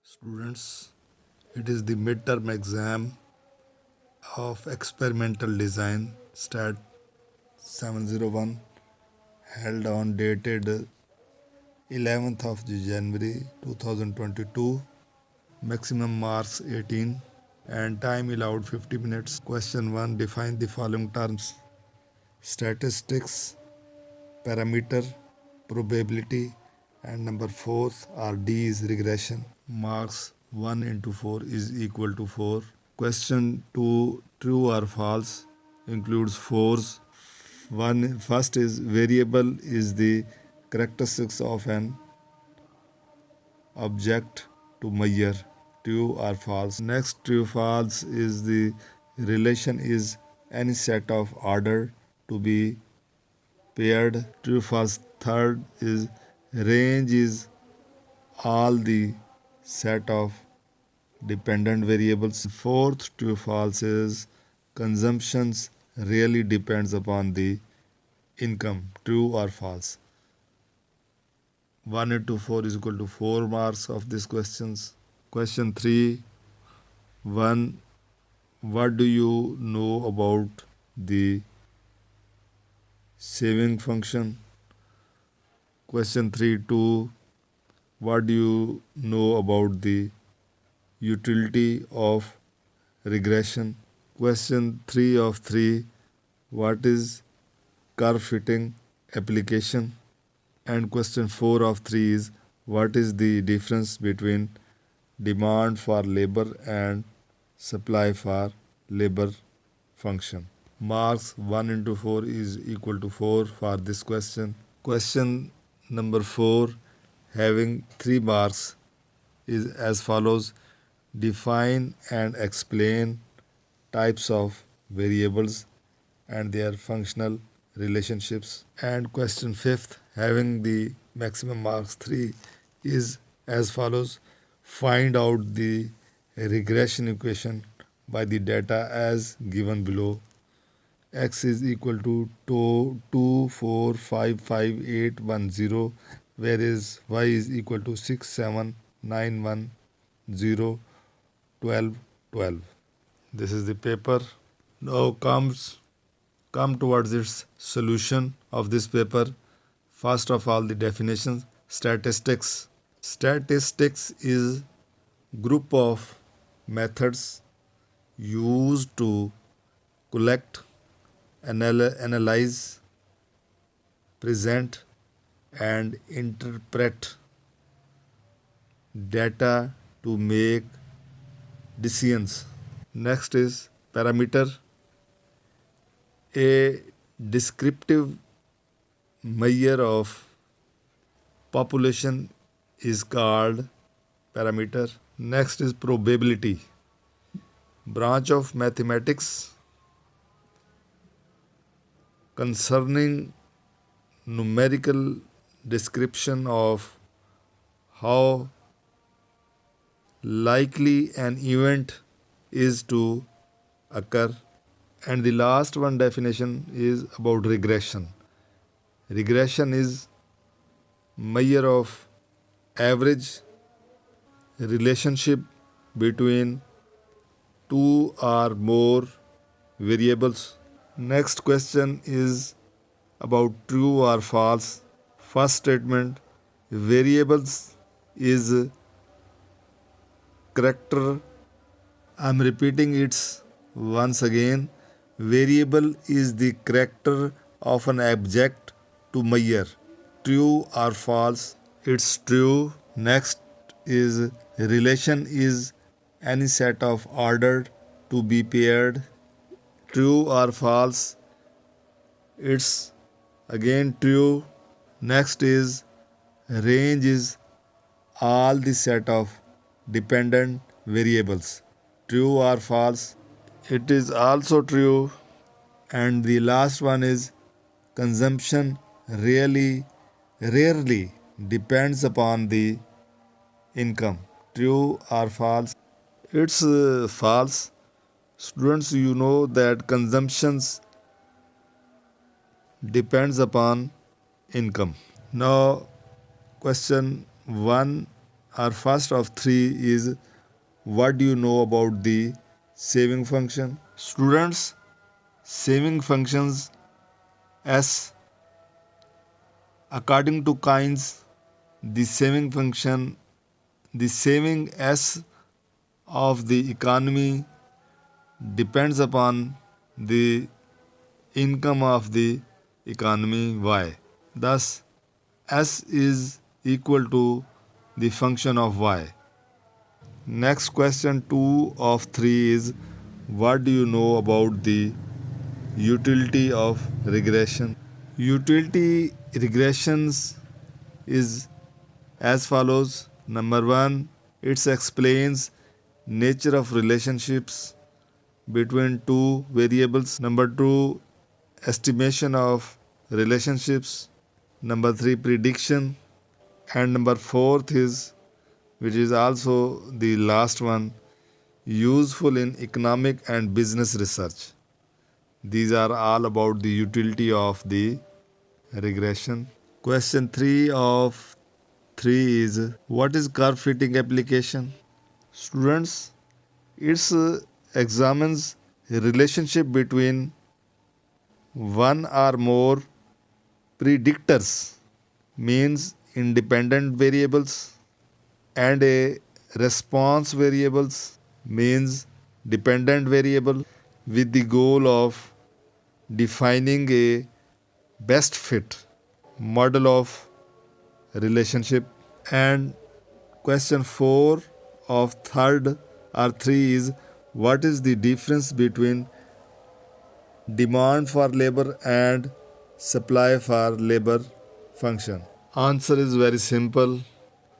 Students, it is the midterm exam of experimental design STAT 701 held on dated 11th of January 2022. Maximum marks 18 and time allowed 50 minutes. Question 1, define the following terms: statistics, parameter, probability, and number 4 or D is regression. Marks 1 into 4 is equal to 4. Question 2, true or false, includes 4s. First is variable is the characteristics of an object to measure, true or false. Next, true false is the relation is any set of order to be paired, true false. Third is range is all the set of dependent variables. Fourth, true false is consumptions really depends upon the income, true or false. 1 into 4 is equal to 4 marks of these questions. Question 3, 1. What do you know about the saving function? Question 3, 2. What do you know about the utility of regression? Question 3 of 3. What is curve fitting application? And question 4 of 3 is what is the difference between demand for labor and supply for labor function? Marks 1 into 4 is equal to 4 for this question. Question number 4 having 3 marks is as follows: define and explain types of variables and their functional relationships. And question 5th having the maximum marks 3 is as follows: find out the regression equation by the data as given below. X is equal to 2455810, whereas y is equal to 6791101212. This is the paper. Now come towards its solution of this paper. First of all, the definitions. Statistics. Statistics is group of methods used to collect, analyze, present, and interpret data to make decisions. Next is parameter, a descriptive measure of population is called parameter. Next is probability, branch of mathematics concerning numerical description of how likely an event is to occur. And the last one definition is about regression. Regression is measure of average relationship between two or more variables. Next question is about true or false. First statement, variables is character. I'm repeating it once again. Variable is the character of an object to measure. True or false? It's true. Next is relation is any set of ordered to be paired. True or false? It's again true. Next is range is all the set of dependent variables. True or false? It is also true. And the last one is consumption rarely depends upon the income. True or false? It's false. Students, you know that consumptions depends upon income. Now question 1 Our first of three is, what do you know about the saving function? Students, saving functions S, according to Keynes, the saving function, the saving S of the economy depends upon the income of the economy Y. Thus, S is equal to the function of Y. Next question 2 of 3 is, what do you know about the utility of regression? Utility regressions is as follows. Number 1, it explains nature of relationships between two variables. Number 2, estimation of relationships. Number 3, prediction. And number 4th is, which is also the last one, useful in economic and business research. These are all about the utility of the regression. Question 3 of 3 is, what is curve fitting application? Students, it examines a relationship between one or more predictors, means independent variables, and a response variables, means dependent variable, with the goal of defining a best fit model of relationship. And question 4 of third or 3 is, what is the difference between demand for labor and supply for labor function? Answer is very simple.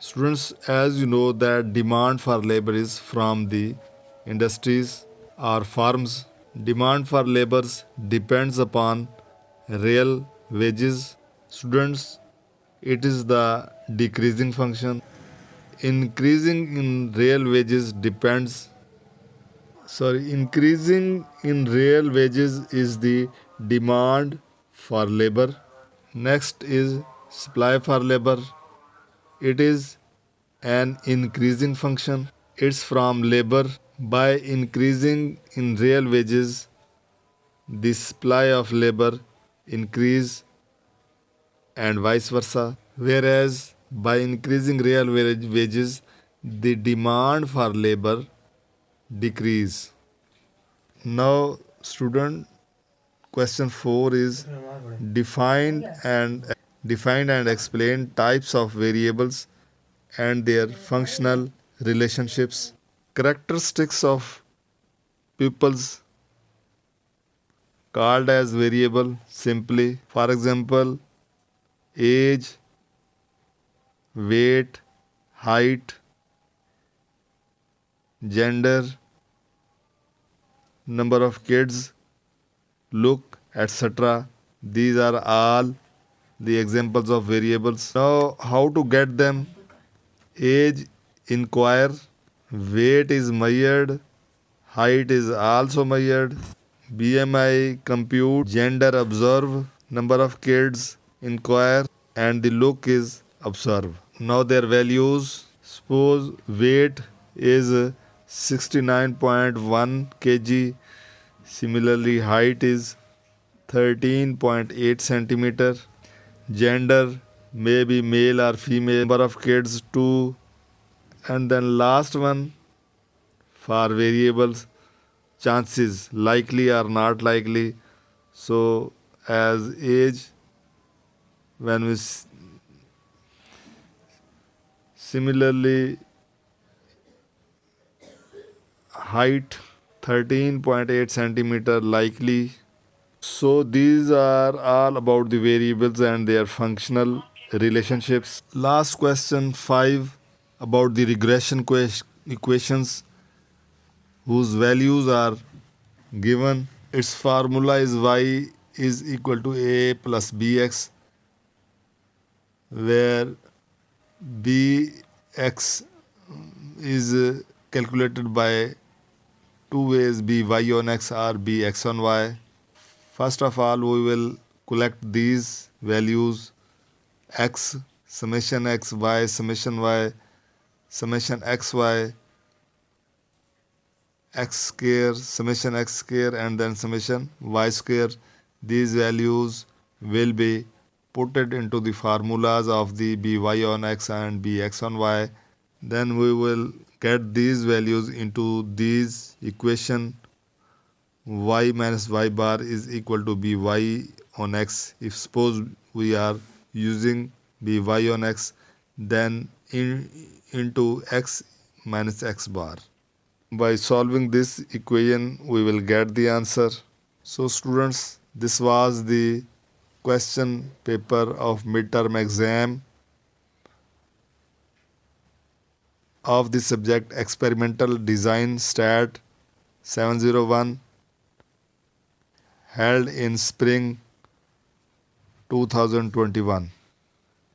Students, as you know that demand for labor is from the industries or firms. Demand for labors depends upon real wages. Students, it is the decreasing function. Increasing in real wages depends increasing in real wages is the demand for labor. Next is supply for labor. It is an increasing function. It's from labor. By increasing in real wages, the supply of labor increase and vice versa. Whereas by increasing real wages, the demand for labor decrease. Now, student, question 4 is, define and explain types of variables and their functional relationships. Characteristics of pupils called as variable simply. For example, age, weight, height, gender, number of kids, look, etc. These are all the examples of variables. Now, how to get them? Age, inquire. Weight is measured. Height is also measured. BMI, compute. Gender, observe. Number of kids, inquire. And the look is observe. Now their values. Suppose weight is 69.1 kg. Similarly, height is 13.8 centimeter. Gender may be male or female. Number of kids 2. And then last one for variables, chances, likely or not likely. So as age, when we similarly height 13.8 centimeter likely. So these are all about the variables and their functional relationships. Last question 5 about the regression equations whose values are given. Its formula is y is equal to a plus bx, where bx is calculated by two ways, by on x or bx on y. First of all, we will collect these values, x summation x, y summation y, summation xy x square, summation x square, and then summation y square. These values will be put it into the formulas of the by on x and bx on y. Then we will get these values into these equation. Y minus y bar is equal to by on x. If suppose we are using by on x, then into x minus x bar. By solving this equation, we will get the answer. So students, this was the question paper of midterm exam of the subject experimental design stat 701 held in spring 2021.